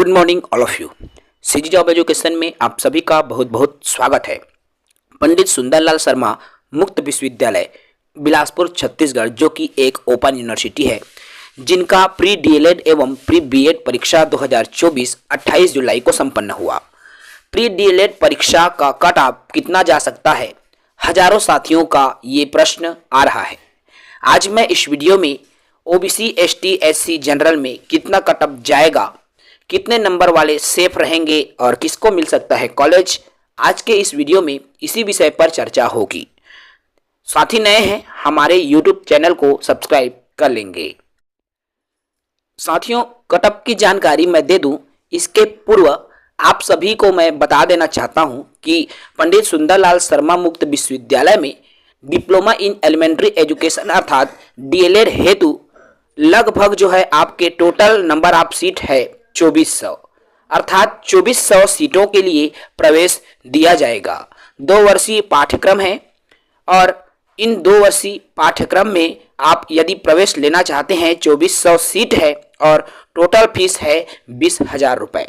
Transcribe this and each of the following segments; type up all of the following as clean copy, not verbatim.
Good morning all of you. CG job education में आप सभी का बहुत बहुत स्वागत है। पंडित सुंदरलाल शर्मा मुक्त विश्वविद्यालय बिलासपुर छत्तीसगढ़, जो कि एक ओपन यूनिवर्सिटी है, जिनका प्री डीएलएड एवं प्री बीएड परीक्षा 2024 28 जुलाई को संपन्न हुआ। प्री डीएलएड परीक्षा का कट ऑफ कितना जा सकता है, हजारों साथियों का ये प्रश्न आ रहा है। आज मैं इस वीडियो में ओबीसी एसटी एससी जनरल में कितना कट ऑफ जाएगा, कितने नंबर वाले सेफ रहेंगे और किसको मिल सकता है कॉलेज, आज के इस वीडियो में इसी विषय पर चर्चा होगी। साथी नए हैं हमारे यूट्यूब चैनल को सब्सक्राइब कर लेंगे। साथियों, कट ऑफ की जानकारी मैं दे दूं इसके पूर्व आप सभी को मैं बता देना चाहता हूं कि पंडित सुंदरलाल शर्मा मुक्त विश्वविद्यालय में डिप्लोमा इन एलिमेंट्री एजुकेशन अर्थात डीएलएड हेतु लगभग जो है आपके टोटल नंबर ऑफ सीट है 2400, अर्थात 2400 सीटों के लिए प्रवेश दिया जाएगा। 2 वर्षीय पाठ्यक्रम है और इन 2 वर्षीय पाठ्यक्रम में आप यदि प्रवेश लेना चाहते हैं 2400 सीट है और टोटल फीस है 20,000 रुपए।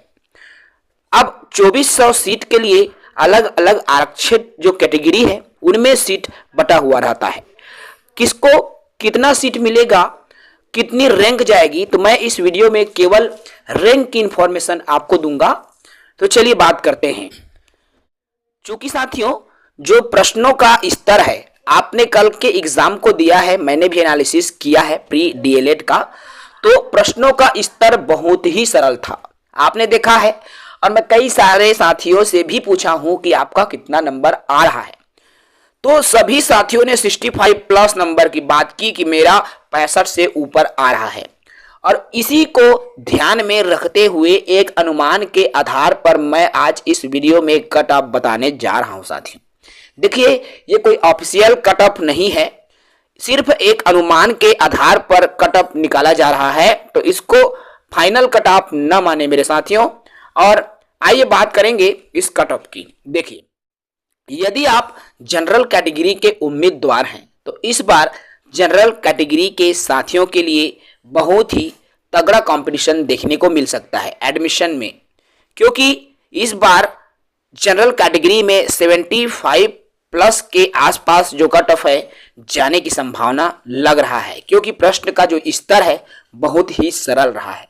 अब 2400 सीट के लिए अलग अलग आरक्षित जो कैटेगरी है उनमें सीट बटा हुआ रहता है। किसको कितना सीट मिलेगा, कितनी रैंक जाएगी, तो मैं इस वीडियो में केवल रैंक की इंफॉर्मेशन आपको दूंगा। तो चलिए बात करते हैं। चूंकि साथियों जो प्रश्नों का स्तर है, आपने कल के एग्जाम को दिया है, मैंने भी एनालिसिस किया है प्री डीएलएड का, तो प्रश्नों का स्तर बहुत ही सरल था, आपने देखा है। और मैं कई सारे साथियों से भी पूछा हूं कि आपका कितना नंबर आ रहा है, तो सभी साथियों ने 65 प्लस नंबर की बात की कि मेरा 65 से ऊपर आ रहा है। और इसी को ध्यान में रखते हुए एक अनुमान के आधार पर मैं आज इस वीडियो में कट ऑफ बताने जा रहा हूं। साथियों देखिए, ये कोई ऑफिशियल कट ऑफ नहीं है, सिर्फ एक अनुमान के आधार पर कट ऑफ निकाला जा रहा है, तो इसको फाइनल कट ऑफ न माने मेरे साथियों। और आइए बात करेंगे इस कट ऑफ की। देखिए, यदि आप जनरल कैटेगरी के उम्मीदवार हैं तो इस बार जनरल कैटेगरी के साथियों के लिए बहुत ही तगड़ा कंपटीशन देखने को मिल सकता है एडमिशन में, क्योंकि इस बार जनरल कैटेगरी में 75 प्लस के आसपास जो कट ऑफ है जाने की संभावना लग रहा है, क्योंकि प्रश्न का जो स्तर है बहुत ही सरल रहा है।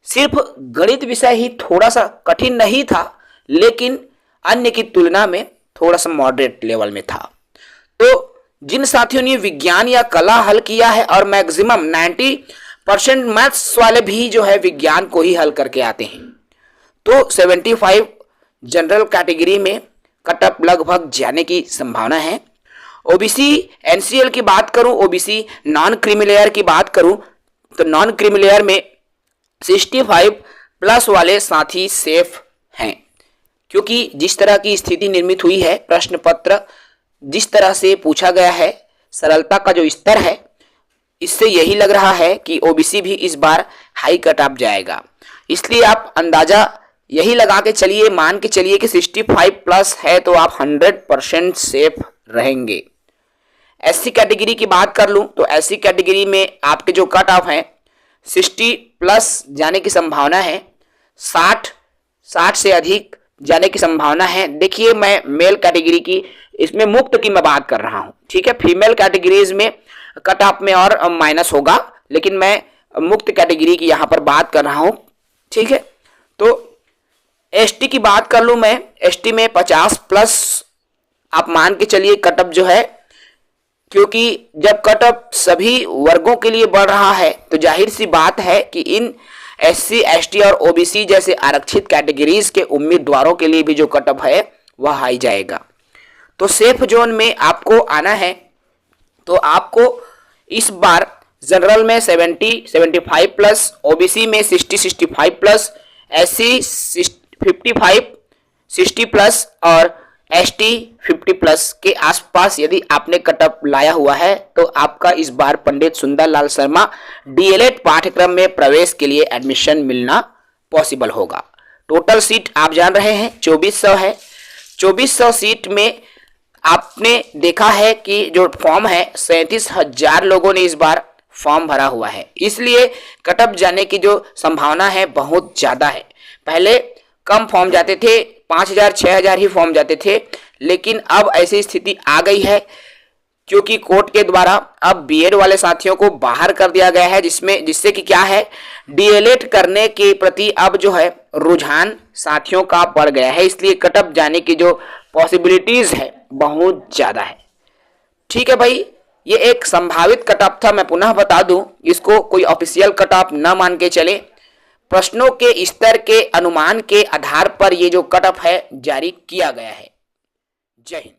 सिर्फ गणित विषय ही थोड़ा सा कठिन नहीं था, लेकिन अन्य की तुलना में थोड़ा सा मॉडरेट लेवल में था। तो जिन साथियों ने विज्ञान या कला हल किया है, और मैक्सिमम 90% मैथ्स वाले भी जो है विज्ञान को ही हल करके आते हैं, तो 75 जनरल कैटेगरी में कट ऑफ लगभग जाने की संभावना है। ओबीसी एनसीएल की बात करूं, ओबीसी नॉन क्रीमी की बात करूं, तो नॉन क्रीमी में 65 प्लस वाले साथी सेफ हैं, क्योंकि जिस तरह की स्थिति निर्मित हुई है, प्रश्न पत्र जिस तरह से पूछा गया है, सरलता का जो स्तर है, इससे यही लग रहा है कि ओबीसी भी इस बार हाई कट ऑफ जाएगा। इसलिए आप अंदाजा यही लगा के चलिए, मान के चलिए कि 65 प्लस है तो आप 100% सेफ रहेंगे। एससी कैटेगरी की बात कर लूं तो एससी कैटेगरी में आपके जो कट ऑफ है 60 प्लस जाने की संभावना है, 60 से अधिक जाने की संभावना है। देखिए, मैं मेल कैटेगरी की, इसमें मुक्त की मैं बात कर रहा हूं, ठीक है। फीमेल कैटेगरीज में कट ऑफ में और माइनस होगा, लेकिन मैं मुक्त कैटेगरी की यहां पर बात कर रहा हूं, ठीक है। तो एसटी की बात कर लूं मैं, एसटी में 50 प्लस आप मान के चलिए कट ऑफ जो है, क्योंकि जब कट ऑफ सभी वर्गों के लिए बढ़ रहा है तो जाहिर सी बात है कि इन एससी एसटी और ओबीसी जैसे आरक्षित कैटेगरीज के उम्मीदवारों के लिए भी जो कट ऑफ है वह हाई जाएगा। तो सेफ जोन में आपको आना है, तो आपको इस बार जनरल में 75 प्लस, ओबीसी में 65 प्लस, एससी 55 60 प्लस और एसटी 50 प्लस के आसपास यदि आपने कट ऑफ लाया हुआ है तो आपका इस बार पंडित सुंदरलाल शर्मा डीएलएड पाठ्यक्रम में प्रवेश के लिए एडमिशन मिलना पॉसिबल होगा। टोटल सीट आप जान रहे हैं 2400 है। 2400 सीट में आपने देखा है कि जो फॉर्म है 37,000 लोगों ने इस बार फॉर्म भरा हुआ है, इसलिए कट ऑफ जाने की जो संभावना है बहुत ज्यादा है। पहले कम फॉर्म जाते थे, 5,000 6,000 ही फॉर्म जाते थे, लेकिन अब ऐसी स्थिति आ गई है क्योंकि कोर्ट के द्वारा अब बीएड वाले साथियों को बाहर कर दिया गया है, जिससे कि क्या है, डीएलएड करने के प्रति अब जो है रुझान साथियों का बढ़ गया है, इसलिए कटअप जाने की जो पॉसिबिलिटीज है बहुत ज्यादा है। ठीक है भाई, ये एक संभावित कटअप था, मैं पुनः बता दूं, इसको कोई ऑफिशियल कटअप न मान के चले। प्रश्नों के स्तर के अनुमान के आधार पर ये जो कटअप है जारी किया गया है। जय हिंद।